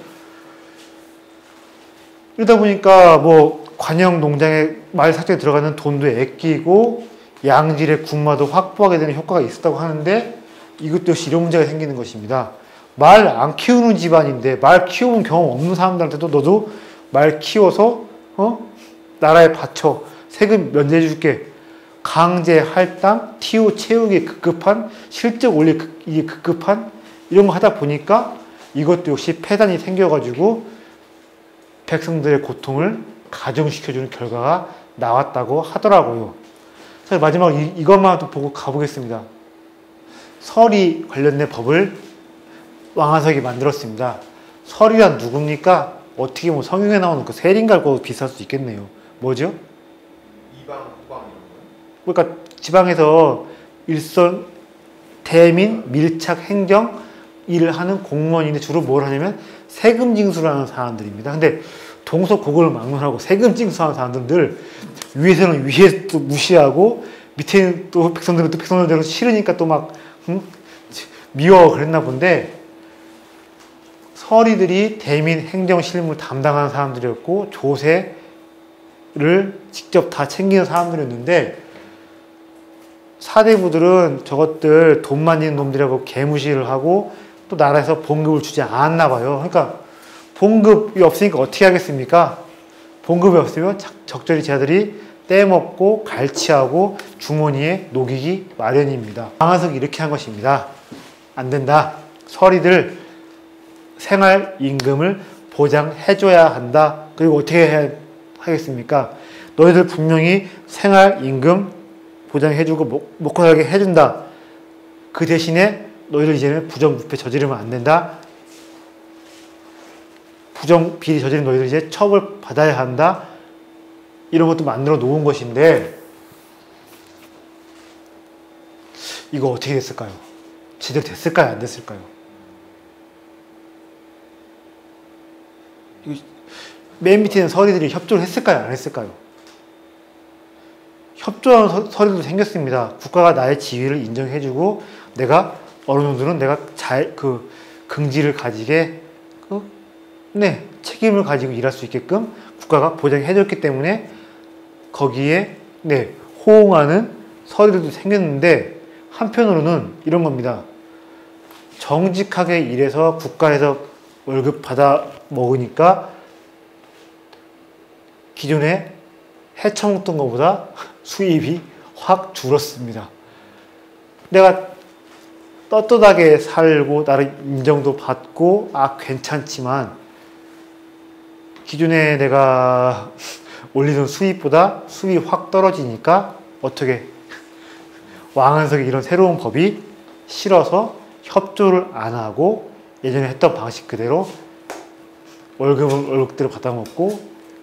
이러다 보니까 뭐 관영 농장에 말 삭제에 들어가는 돈도 아끼고 양질의 군마도 확보하게 되는 효과가 있었다고 하는데, 이것도 역시 이런 문제가 생기는 것입니다. 말 안 키우는 집안인데 말 키워본 경험 없는 사람들한테도 너도 말 키워서 나라에 바쳐 세금 면제해 줄게. 강제 할당, TO 채우기 급급한, 실적 올리기 급급한 이런 거 하다 보니까 이것도 역시 폐단이 생겨가지고 백성들의 고통을 가중시켜주는 결과가 나왔다고 하더라고요. 자, 마지막으로 이것만 또 보고 가보겠습니다. 설이 관련된 법을 왕한석이 만들었습니다. 설이란 누굽니까? 어떻게 보면 성경에 나오는 그 세린갈과 비슷할 수 있겠네요. 뭐죠? 이방, 후방 이런 거요? 그러니까 지방에서 일선, 대민, 밀착, 행정 일을 하는 공무원인데 주로 뭘 하냐면 세금 징수를 하는 사람들입니다. 근데 동서고금을 막론하고 세금 징수하는 사람들 위에서는 위에 또 무시하고 밑에는 또 백성들은 또 백성들대로 싫으니까 또 막 미워 그랬나 본데, 서리들이 대민 행정 실무를 담당하는 사람들이었고 조세를 직접 다 챙기는 사람들이었는데, 사대부들은 저것들 돈 만지는 놈들이라고 개무시를 하고 또 나라에서 봉급을 주지 않았나 봐요. 그러니까 봉급이 없으니까 어떻게 하겠습니까? 봉급이 없으면 적절히 쟤들이 떼먹고 갈취하고 주머니에 녹이기 마련입니다. 왕한석이 이렇게 한 것입니다. 안 된다. 서리들 생활임금을 보장해줘야 한다. 그리고 어떻게 하겠습니까? 너희들 분명히 생활임금 보장해주고 먹고 살게 해준다. 그 대신에 너희들 이제는 부정부패 저지르면 안 된다. 부정비리 저지른 너희들 이제 처벌받아야 한다. 이런 것도 만들어 놓은 것인데, 이거 어떻게 됐을까요? 제대로 됐을까요? 안 됐을까요? 맨 밑에 있는 서리들이 협조를 했을까요? 안 했을까요? 협조하는 서리들도 생겼습니다. 국가가 나의 지위를 인정해주고 내가 어느 정도는 내가 긍지를 가지게 책임을 가지고 일할 수 있게끔 국가가 보장해줬기 때문에 거기에 호응하는 서리들도 생겼는데, 한편으로는 이런 겁니다. 정직하게 일해서 국가에서 월급 받아 먹으니까 기존에 헤쳐먹던 것보다 수입이 확 줄었습니다. 내가 떳떳하게 살고 나를 인정도 받고 괜찮지만 기존에 내가 올리던 수입보다 수입이 확 떨어지니까 어떻게 왕한석이 이런 새로운 법이 싫어서 협조를 안 하고 예전에 했던 방식 그대로 월급대로 받아 먹고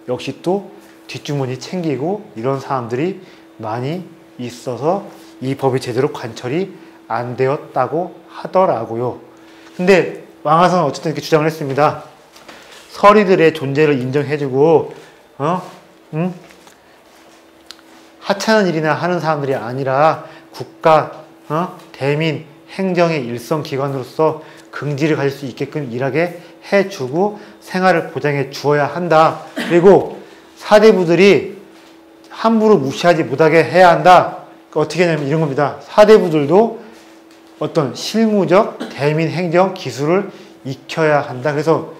역시 또 뒷주머니 챙기고 이런 사람들이 많이 있어서 이 법이 제대로 관철이 안 되었다고 하더라고요. 근데 왕한석은 어쨌든 이렇게 주장을 했습니다. 서리들의 존재를 인정해주고 하찮은 일이나 하는 사람들이 아니라 국가, 대민, 행정의 일선기관으로서 긍지를 가질 수 있게끔 일하게 해주고 생활을 보장해 주어야 한다. 그리고 사대부들이 함부로 무시하지 못하게 해야 한다. 그러니까 어떻게 하냐면 이런 겁니다. 사대부들도 어떤 실무적 대민 행정 기술을 익혀야 한다. 그래서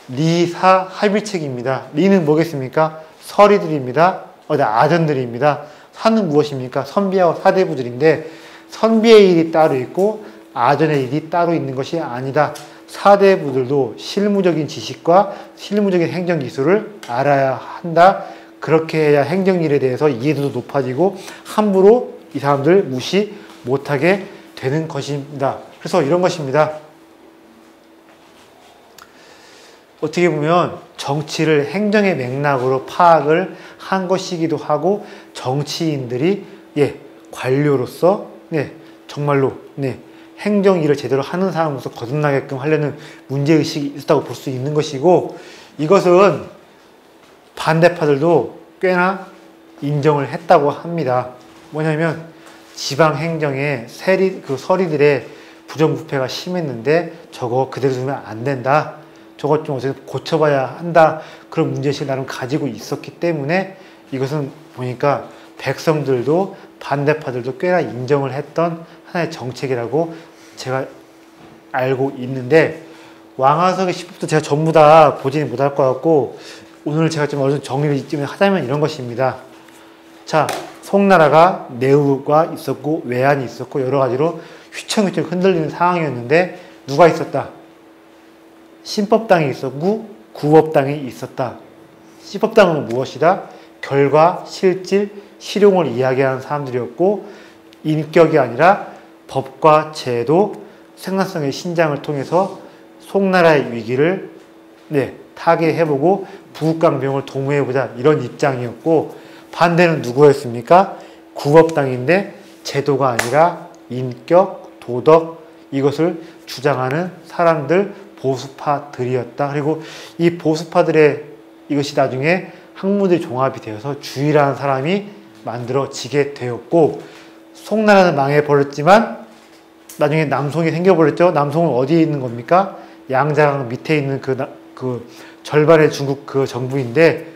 리사 합일책입니다. 리는 뭐겠습니까? 서리들입니다. 아전들입니다. 사는 무엇입니까? 선비하고 사대부들인데 선비의 일이 따로 있고 아전의 일이 따로 있는 것이 아니다. 사대부들도 실무적인 지식과 실무적인 행정기술을 알아야 한다. 그렇게 해야 행정일에 대해서 이해도도 높아지고 함부로 이 사람들 무시 못하게 되는 것입니다. 그래서 이런 것입니다. 어떻게 보면 정치를 행정의 맥락으로 파악을 한 것이기도 하고 정치인들이 관료로서 정말로 행정 일을 제대로 하는 사람으로서 거듭나게끔 하려는 문제의식이 있었다고 볼 수 있는 것이고 이것은 반대파들도 꽤나 인정을 했다고 합니다. 뭐냐면 지방행정의 서리들의 부정부패가 심했는데 저거 그대로 두면 안 된다. 저것 좀 어떻게 고쳐봐야 한다. 그런 문제의식을 나름 가지고 있었기 때문에 이것은 보니까 백성들도 반대파들도 꽤나 인정을 했던 하나의 정책이라고 제가 알고 있는데 왕안석의 시법도 제가 전부 다 보지는 못할 것 같고 오늘 제가 좀 어느 정도 정리를 좀 하자면 이런 것입니다. 자, 송나라가 내후가 있었고 외환이 있었고 여러 가지로 휘청휘청 흔들리는 상황이었는데 누가 있었다? 신법당이 있었고 구법당이 있었다. 신법당은 무엇이다? 결과, 실질, 실용을 이야기하는 사람들이었고 인격이 아니라 법과 제도, 생산성의 신장을 통해서 송나라의 위기를 타개해보고 부국강병을 도모해보자 이런 입장이었고 반대는 누구였습니까? 구법당인데 제도가 아니라 인격, 도덕 이것을 주장하는 사람들 보수파들이었다. 그리고 이 보수파들의 이것이 나중에 학문의 종합이 되어서 주의라는 사람이 만들어지게 되었고 송나라는 망해버렸지만 나중에 남송이 생겨버렸죠. 남송은 어디에 있는 겁니까? 양자강 밑에 있는 그 절반의 중국 그 정부인데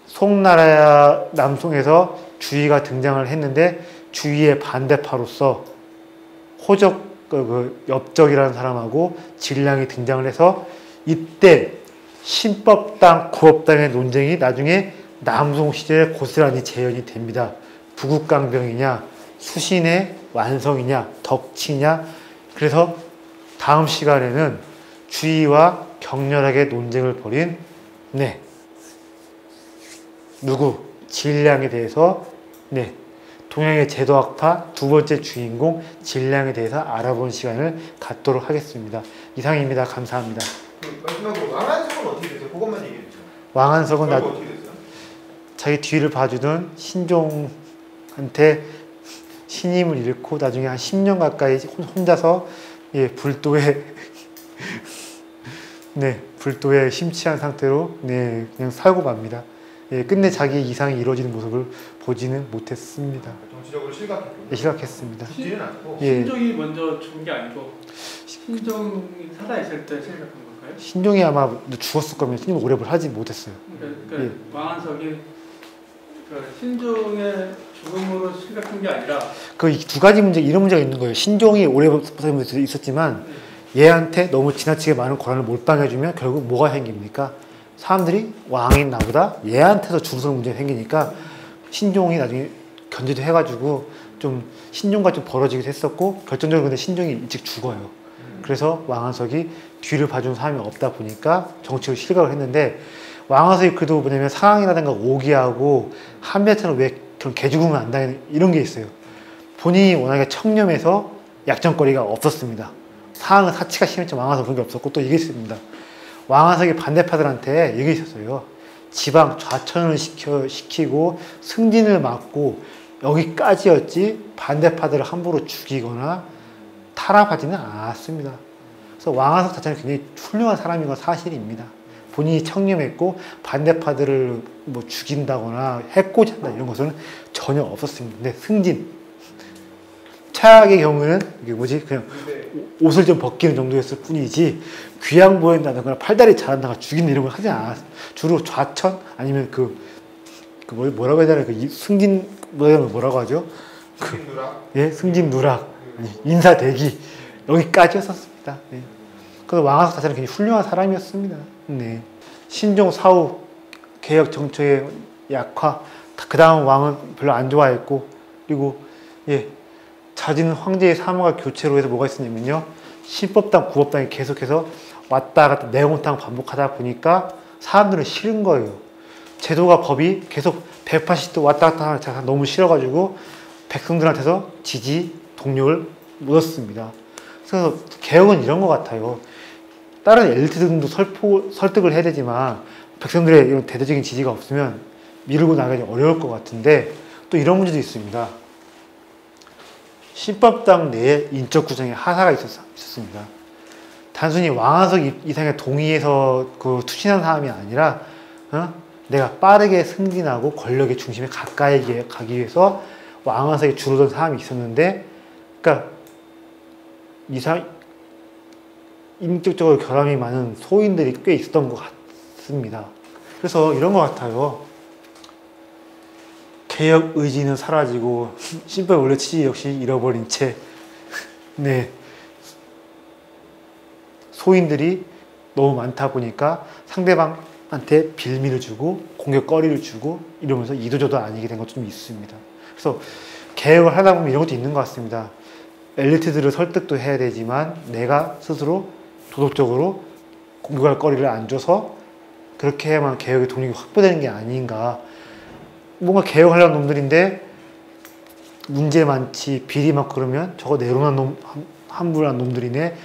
송나라 남송에서 주의가 등장을 했는데 주의의 반대파로서 호적 엽적이라는 사람하고 진량이 등장을 해서 이때 신법당, 구법당의 논쟁이 나중에 남송 시대에 고스란히 재현이 됩니다. 부국강병이냐, 수신의 완성이냐, 덕치냐. 그래서 다음 시간에는 주의와 격렬하게 논쟁을 벌인 누구? 진량에 대해서 동양의 제도학파 두 번째 주인공 진량에 대해서 알아보는 시간을 갖도록 하겠습니다. 이상입니다. 감사합니다. 마지막으로 왕안석은 어떻게 됐어요? 그것만 얘기해 주세요. 왕안석은 어떻게 됐어요? 자기 뒤를 봐주던 신종한테 신임을 잃고 나중에 한 10년 가까이 혼자서 불도에 불도에 심취한 상태로 그냥 살고 맙니다. 끝내 자기 이상이 이루어지는 모습을 보지는 못했습니다. 정치적으로 실각했군요. 실각했습니다. 죽지는 않고. 신종이 먼저 죽은 게 아니고 신종이 살아있을 때 생각한 걸까요? 신종이 아마 죽었을 거면 신종이 오래 하지 못했어요. 그러니까 왕안석이 신종의 죽음으로 생각한 게 아니라 그 두 가지 문제 이런 문제가 있는 거예요. 신종이 오래 있었지만 얘한테 너무 지나치게 많은 권한을 몰빵해주면 결국 뭐가 생깁니까? 사람들이 왕인 나보다 얘한테서 줄서는 문제가 생기니까 신종이 나중에 견제도 해가지고 좀 신종과 좀 벌어지기도 했었고 결정적으로 근데 신종이 일찍 죽어요. 그래서 왕안석이 뒤를 봐주는 사람이 없다 보니까 정치를 실각을 했는데 왕안석이 그래도 뭐냐면 상황이라든가 오기하고 한비처럼 왜 그런 개죽음을 안 당하는 이런 게 있어요. 본인이 워낙에 청렴해서 약점거리가 없었습니다. 상황은 사치가 심했지만 왕안석 그런 게 없었고 또 이게 있습니다. 왕안석이 반대파들한테 이게 있었어요. 지방 좌천을 시키고 승진을 막고 여기까지였지 반대파들을 함부로 죽이거나 탄압하지는 않았습니다. 그래서 왕안석 자체는 굉장히 훌륭한 사람인 건 사실입니다. 본인이 청렴했고 반대파들을 뭐 죽인다거나 해코지 한다 이런 것은 전혀 없었습니다. 근데 승진 최악의 경우는 이게 뭐지 그냥 옷을 좀 벗기는 정도였을 뿐이지 귀양 보인다거나 팔다리 잘한다거나 죽이는 이런 걸 하지 않았어요. 주로 좌천 아니면 뭐라고 해야 되나 그 승진 뭐라고 하죠? 누락? 승진 누락 인사 대기 여기까지였었습니다. 그래서 왕하석 자체는 굉장히 훌륭한 사람이었습니다. 네. 신종 사후 개혁 정책의 약화, 그 다음 왕은 별로 안 좋아했고, 그리고 예, 잦은 황제의 사마가 교체로 해서 뭐가 있었냐면요, 신법당, 구법당이 계속해서 왔다 갔다 내공탕 반복하다 보니까 사람들은 싫은 거예요. 제도가 법이 계속 180도 왔다 갔다 하는 자가 너무 싫어가지고 백성들한테서 지지, 동력을 묻었습니다. 그래서 개혁은 이런 것 같아요. 다른 엘리트들도 설득을 해야 되지만 백성들의 이런 대대적인 지지가 없으면 미루고 나가기 어려울 것 같은데, 또 이런 문제도 있습니다. 신법당 내에 인적 구성에 하사가 있었습니다. 단순히 왕하석 이상의 동의에서 그 투신한 사람이 아니라 내가 빠르게 승진하고 권력의 중심에 가까이 가기 위해서 왕하석에 주르던 사람이 있었는데, 그러니까 인격적으로 결함이 많은 소인들이 꽤 있었던 것 같습니다. 그래서 이런 것 같아요. 개혁 의지는 사라지고 신법의 원래 취지 역시 잃어버린 채, 네, 소인들이 너무 많다 보니까 상대방한테 빌미를 주고 공격거리를 주고 이러면서 이도저도 아니게 된 것도 좀 있습니다. 그래서 개혁을 하다 보면 이런 것도 있는 것 같습니다. 엘리트들을 설득도 해야 되지만 내가 스스로 도덕적으로 공격할 거리를 안 줘서 그렇게 해야만 개혁의 동력이 확보되는 게 아닌가. 뭔가 개혁하려는 놈들인데 문제 많지, 비리 많고 그러면 저거 내로난 놈, 함부한 놈들이네.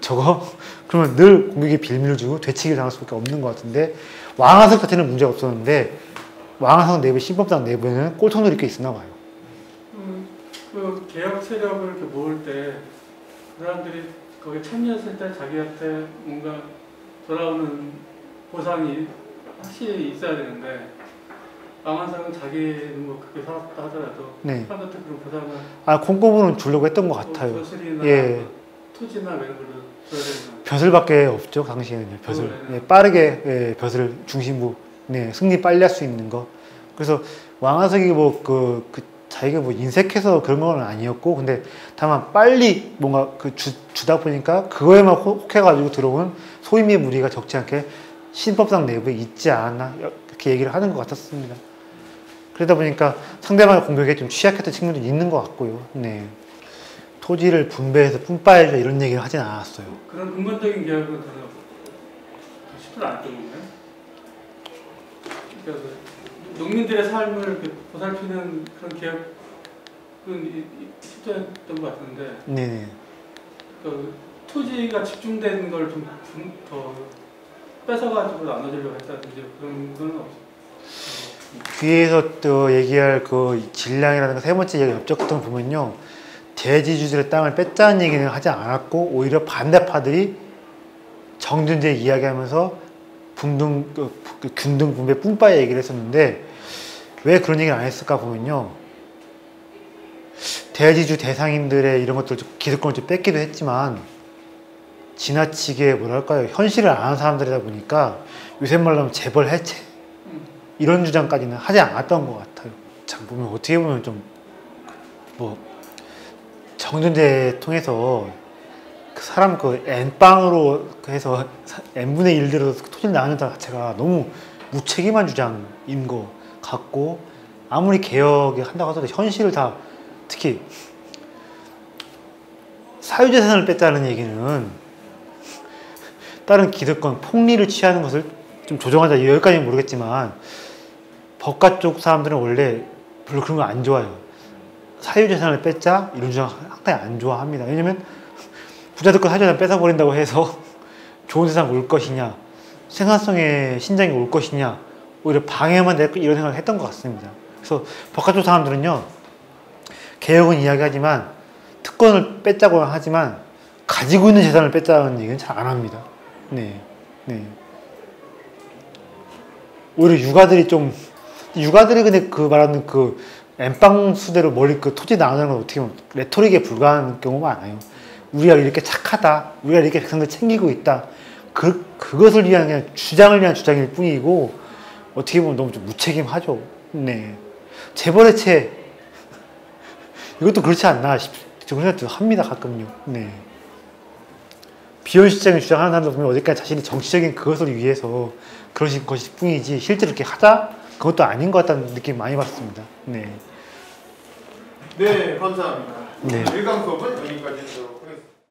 저거 그러면 늘 공격에 빌미를 주고 되치기를 당할 수밖에 없는 것 같은데, 왕하석 자체는 문제가 없었는데 왕하석 내부, 신법당 내부에는 꼴통들이 꽤 있었나 봐요. 그 개혁 세력을 이렇게 모을 때 그 사람들이 거기에 참여했을 때 자기한테 뭔가 돌아오는 보상이 확실히 있어야 되는데, 왕하석은 자기는 뭐 그렇게 살았다 하더라도 네. 사람한테 그런 보상을 콩고물은 주려고 했던 것 같아요. 벼슬이나 예. 토지나 이런 걸로 줘야 되나. 벼슬밖에 없죠, 당시에는요. 벼슬. 예, 빠르게 벼슬 중심부, 네, 승리 빨리 할 수 있는 거. 그래서 왕하석이 자기가 뭐 인색해서 그런 건 아니었고, 근데 다만 빨리 뭔가 주다 보니까 그거에만 혹해가지고 들어온 소임의 무리가 적지 않게 신법상 내부에 있지 않았나, 이렇게 얘기를 하는 것 같았습니다. 그러다 보니까 상대방의 공격에 좀 취약했던 측면도 있는 것 같고요. 네. 토지를 분배해서 뿜빠해줘 이런 얘기를 하진 않았어요. 그런 근본적인 개혁은 전혀 쉽지 않았던 거예요. 그러니까 농민들의 삶을 이렇게 보살피는 그런 개혁은 쉽지 않았던 것 같은데, 네. 그 토지가 집중된 걸 좀 더 뺏어가지고 나눠주려고 했다든지 그런 건 없어요. 뒤에서 또 얘기할 그 질량이라는 세 번째 얘기 엽적등 보면요, 대지주들의 땅을 뺐다는 얘기는 하지 않았고, 오히려 반대파들이 정준재 이야기하면서 균등 분배 뿜빠이 얘기를 했었는데, 왜 그런 얘기를 안 했을까 보면요, 대지주 대상인들의 이런 것들 기득권을 좀 뺏기도 했지만 지나치게 뭐랄까요, 현실을 아는 사람들이다 보니까 요새 말로 하면 재벌 해체 이런 주장까지는 하지 않았던 것 같아요. 참 보면 어떻게 보면 좀 뭐 정준재 통해서 그 사람 N빵으로 해서 N분의 1 대로 토지를 나누는 자체가 너무 무책임한 주장인 것 같고, 아무리 개혁을 한다고 하더라도 현실을 다, 특히 사유재산을 뺐다는 얘기는 다른 기득권, 폭리를 취하는 것을 좀 조정하자, 여기까지는 모르겠지만 법가 쪽 사람들은 원래 별로 그런 거 안 좋아해요. 사유재산을 뺐자 이런 주장 상당히 안 좋아합니다. 왜냐면 부자들 거 사유재산 뺏어버린다고 해서 좋은 세상 올 것이냐, 생산성의 신장이 올 것이냐, 오히려 방해만 될 이런 생각을 했던 것 같습니다. 그래서 법가 쪽 사람들은요, 개혁은 이야기하지만 특권을 뺐자고 하지만 가지고 있는 재산을 뺐자는 얘기는 잘 안 합니다. 네, 네. 오히려 육아들이 근데 그 말하는 그 엠빵 수대로 토지 나누는 건 어떻게 보면 레토릭에 불과한 경우가 많아요. 우리가 이렇게 착하다, 우리가 이렇게 백성들 챙기고 있다, 그것을 위한 그냥 주장을 위한 주장일 뿐이고, 어떻게 보면 너무 좀 무책임하죠. 네. 재벌해체 이것도 그렇지 않나 싶 그런 생각도 합니다, 가끔요. 네. 비현실적인 주장하는 사람들 보면 어디까지 자신의 정치적인 그것을 위해서 그러신 것일 뿐이지 실제로 이렇게 하다? 그것도 아닌 것 같다는 느낌 많이 받습니다. 네. 네, 감사합니다. 네. 1강 수업은 여기까지 하도록